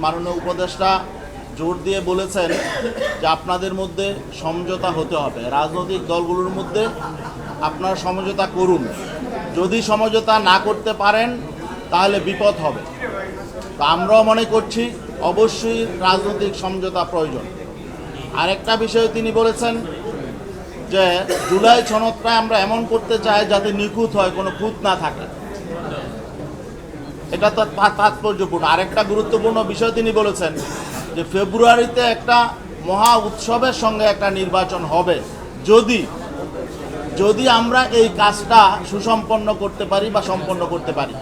মাননীয় উপদেষ্টা জোর দিয়ে বলেছেন যে আপনাদের মধ্যে সমঝোতা হতে হবে, রাজনৈতিক দলগুলোর মধ্যে আপনারা সমঝোতা করুন, যদি সমঝোতা না করতে পারেন তাহলে বিপদ হবে। তো আমরাও মনে করছি অবশ্যই রাজনৈতিক সমঝোতা প্রয়োজন। আরেকটা বিষয় তিনি বলেছেন যে জুলাই সনদটা আমরা এমন করতে চাই যাতে নিখুঁত হয়, কোনো খুঁত না থাকে, এটা তো তাৎপর্যপূর্ণ। আরেকটা গুরুত্বপূর্ণ বিষয় তিনি বলেছেন যে ফেব্রুয়ারিতে একটা মহা উৎসবের সঙ্গে একটা নির্বাচন হবে যদি আমরা এই কাজটা সুসম্পন্ন করতে পারি বা সম্পন্ন করতে পারি।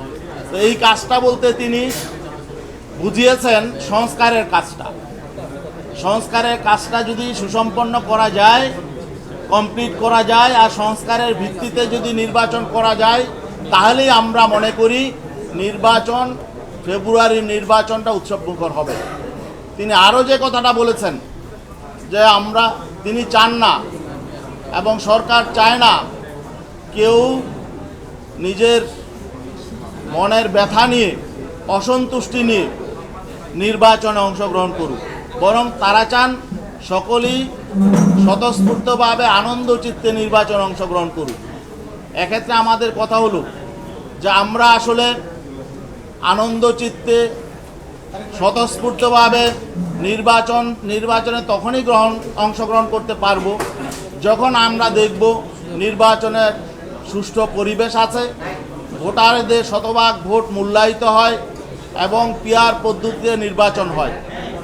তো এই কাজটা বলতে তিনি বুঝিয়েছেন সংস্কারের কাজটা যদি সুসম্পন্ন করা যায়, কমপ্লিট করা যায় আর সংস্কারের ভিত্তিতে যদি নির্বাচন করা যায়, তাহলেই আমরা মনে করি ফেব্রুয়ারির নির্বাচনটা উৎসবমুখর হবে। তিনি আরও যে কথাটা বলেছেন যে তিনি চান না এবং সরকার চায় না কেউ নিজের মনের ব্যথা নিয়ে, অসন্তুষ্টি নিয়ে নির্বাচনে অংশগ্রহণ করুক, বরং তারা চান সকলেই স্বতঃস্ফূর্তভাবে আনন্দ চিত্তে নির্বাচনে অংশগ্রহণ করুক। এক্ষেত্রে আমাদের কথা হলো যে আমরা আসলে আনন্দ চিত্তে স্বতঃস্ফূর্তভাবে নির্বাচনে তখনই অংশগ্রহণ করতে পারবো যখন আমরা দেখব নির্বাচনের সুষ্ঠু পরিবেশ আছে, ভোটারদের শতভাগ ভোট মূল্যায়িত হয় এবং পিআর পদ্ধতিতে নির্বাচন হয়।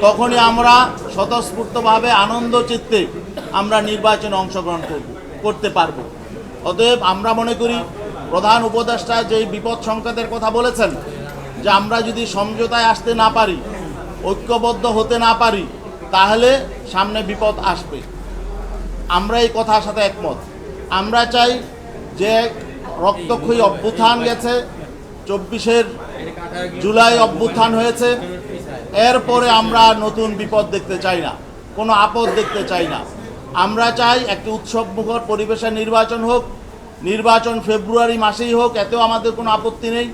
তখনই আমরা স্বতঃস্ফূর্তভাবে আনন্দ চিত্তে আমরা নির্বাচনে অংশগ্রহণ করতে পারব। অতএব আমরা মনে করি প্রধান উপদেষ্টা যেই বিপদ সংকেতের কথা বলেছেন যে আমরা যদি সমঝোতায় আসতে না পারি, ঐক্যবদ্ধ হতে না পারি, তাহলে সামনে বিপদ আসবে। আমরা এই কথার সাথে একমত। আমরা চাই যে রক্তক্ষয়ী অভ্যুত্থান গেছে, 24 জুলাই অভ্যুত্থান হয়েছে, এরপরে আমরা নতুন বিপদ দেখতে চাই না, কোনো আপদ দেখতে চাই না। আমরা চাই একটি উৎসবমুখর পরিবেশে নির্বাচন হোক, নির্বাচন ফেব্রুয়ারি মাসেই হোক, এতেও আমাদের কোনো আপত্তি নেই।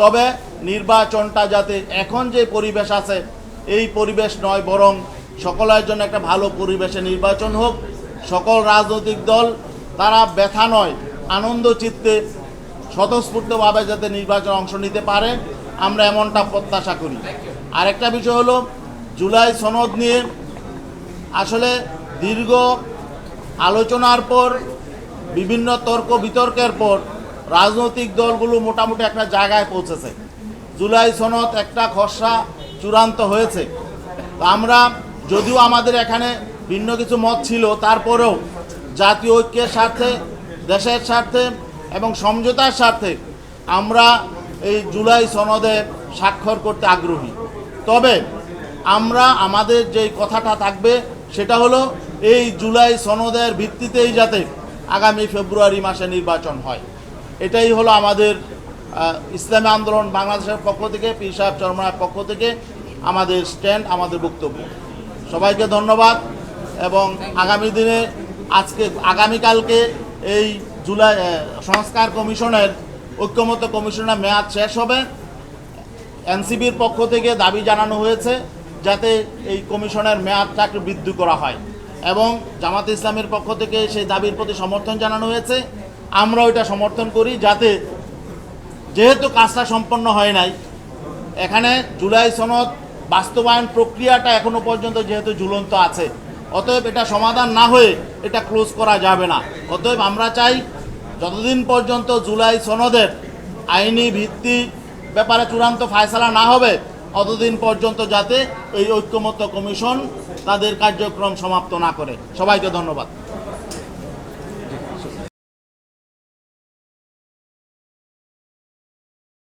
তবে নির্বাচনটা যাতে এখন যে পরিবেশ আছে এই পরিবেশ নয়, বরং সকলের জন্য একটা ভালো পরিবেশে নির্বাচন হোক। সকল রাজনৈতিক দল তারা ব্যথা নয়, আনন্দ চিত্তে স্বতঃস্ফূর্তভাবে যাতে নির্বাচনে অংশ নিতে পারে, আমরা এমনটা প্রত্যাশা করি। আরেকটা বিষয় হলো জুলাই সনদ নিয়ে আসলে দীর্ঘ আলোচনার পর, বিভিন্ন তর্ক বিতর্কের পর রাজনৈতিক দলগুলো মোটামুটি একটা জায়গায় পৌঁছেছে। জুলাই সনদ একটা খসড়া চূড়ান্ত হয়েছে। তো আমরা যদিও আমাদের এখানে ভিন্ন কিছু মত ছিল, তারপরেও জাতীয় ঐক্যের স্বার্থে, দেশের স্বার্থে এবং সমঝোতার স্বার্থে আমরা এই জুলাই সনদে স্বাক্ষর করতে আগ্রহী। তবে আমাদের যেই কথাটা থাকবে সেটা হলো এই জুলাই সনদের ভিত্তিতেই যাতে আগামী ফেব্রুয়ারি মাসে নির্বাচন হয়। এটাই হলো আমাদের ইসলামী আন্দোলন বাংলাদেশের পক্ষ থেকে, পীর সাহেব চরমনায়ের পক্ষ থেকে আমাদের স্ট্যান্ড, আমাদের বক্তব্য। সবাইকে ধন্যবাদ। এবং আগামী দিনে আগামীকালকে এই জুলাই সংস্কার কমিশনের, ঐক্যমত্য কমিশনের মেয়াদ শেষ হবে। এনসিবির পক্ষ থেকে দাবি জানানো হয়েছে যাতে এই কমিশনের মেয়াদটা একটু বৃদ্ধি করা হয়, এবং জামাতে ইসলামের পক্ষ থেকে সেই দাবির প্রতি সমর্থন জানানো হয়েছে। আমরা ওইটা সমর্থন করি, যাতে যেহেতু কাজটা সম্পন্ন হয় নাই, এখানে জুলাই সনদ বাস্তবায়ন প্রক্রিয়াটা এখনো পর্যন্ত যেহেতু ঝুলন্ত আছে, অতএব এটা সমাধান না হয়ে এটা ক্লোজ করা যাবে না। অতএব আমরা চাই যতদিন পর্যন্ত জুলাই সনদের আইনি ভিত্তি ব্যাপারে চূড়ান্ত ফায়সালা না হবে, ততদিন পর্যন্ত যাতে এই ঐক্যমত্য কমিশন তাদের কার্যক্রম সমাপ্ত না করে। সবাইকে ধন্যবাদ।